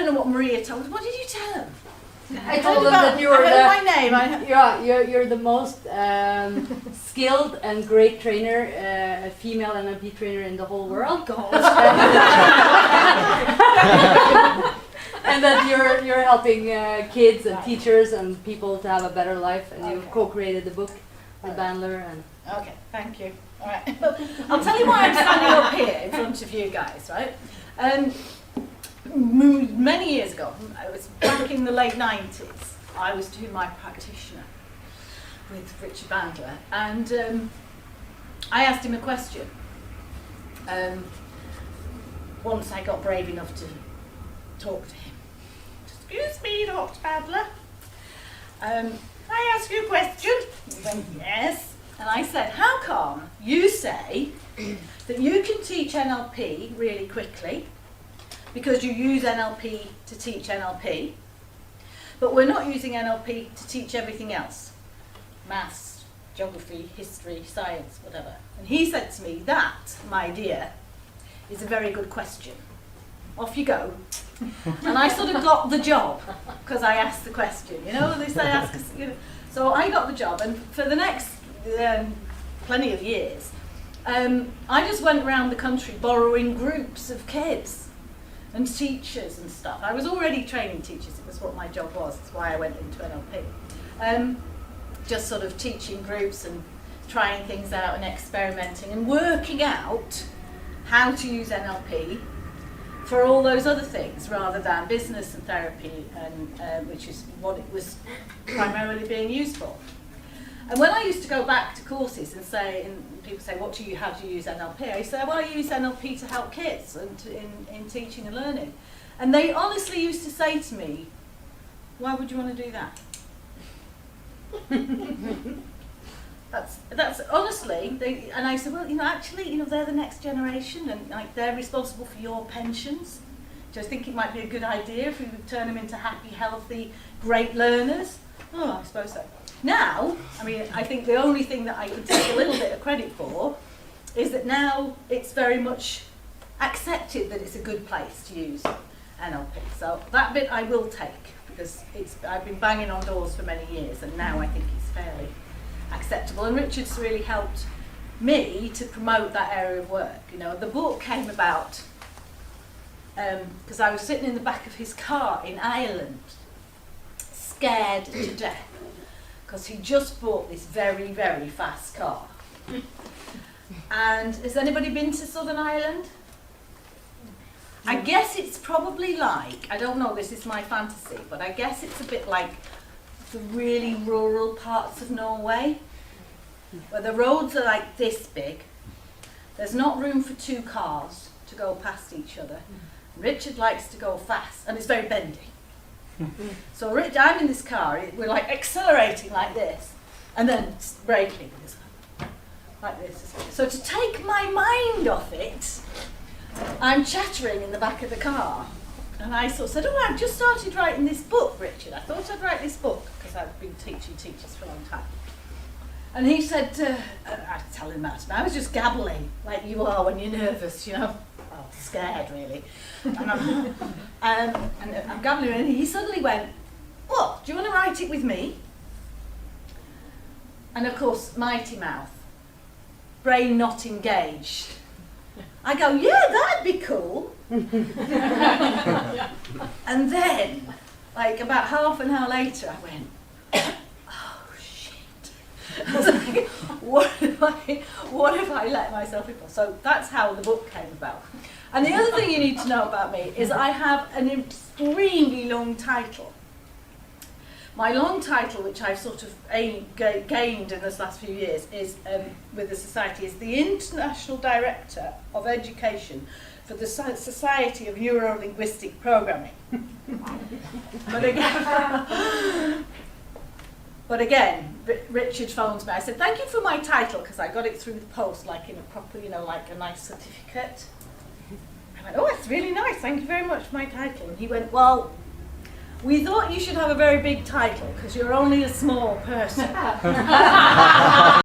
don't know what Maria told us. What did you tell them? I told them that you were my name. you're the most skilled and great trainer, female NLP trainer in the whole world. God. And that you're helping kids and teachers and people to have a better life, and you've co-created the book with Bandler. And okay, thank you. All right, I'll tell you why I'm standing up here in front of you guys, right? Many years ago, I was back in the late 90s, I was doing my practitioner with Richard Bandler, and I asked him a question. Once I got brave enough to talk to him. Excuse me, Dr. Bandler. Can I ask you a question? He went, yes. And I said, how come you say that you can teach NLP really quickly because you use NLP to teach NLP, but we're not using NLP to teach everything else? Maths, geography, history, science, whatever. And he said to me, that, my dear, is a very good question. Off you go. And I sort of got the job because I asked the question. You know, they say ask us, you know. So I got the job, and for the next plenty of years, I just went around the country borrowing groups of kids and teachers and stuff. I was already training teachers, it was what my job was, that's why I went into NLP. Just sort of teaching groups and trying things out and experimenting and working out how to use NLP for all those other things rather than business and therapy, and which is what it was primarily being used for. And when I used to go back to courses and say, and people say, how do you use NLP? I say, well, I use NLP to help kids and in teaching and learning. And they honestly used to say to me, why would you want to do that? That's honestly, and I said, well, actually, they're the next generation, and like they're responsible for your pensions. Do you think it might be a good idea if we would turn them into happy, healthy, great learners? Oh, I suppose so. Now, I think the only thing that I could take a little bit of credit for is that now it's very much accepted that it's a good place to use NLP. So that bit I will take, because I've been banging on doors for many years, and now I think it's fairly acceptable. And Richard's really helped me to promote that area of work. The book came about because I was sitting in the back of his car in Ireland, scared to death, because he just bought this very, very fast car. And has anybody been to Southern Ireland? I guess it's probably like, I don't know, this is my fantasy, but I guess it's a bit like the really rural parts of Norway, where the roads are like this big, there's not room for two cars to go past each other. Richard likes to go fast, and it's very bendy. So I'm in this car, we're like accelerating like this, and then braking like this. So to take my mind off it, I'm chattering in the back of the car. And I sort of said, I've just started writing this book, Richard. I thought I'd write this book, because I've been teaching teachers for a long time. And he said, I'd tell him that, and I was just gabbling, like you are when you're nervous, Oh, scared, really. And I'm gabbling, and he suddenly went, what, do you want to write it with me? And of course, mighty mouth, brain not engaged. I go, yeah, that'd be cool. And then, like about half an hour later, I went, oh shit. I was like, what if I let myself in? So that's how the book came about. And the other thing you need to know about me is I have an extremely long title. My long title, which I've sort of gained in this last few years, is with the Society, is the International Director of Education for the Society of Neuro-Linguistic Programming. But again, Richard phones me. I said, thank you for my title, because I got it through the post, like in a proper, like a nice certificate. I went, oh, it's really nice, thank you very much for my title. And he went, well, we thought you should have a very big title, because you're only a small person.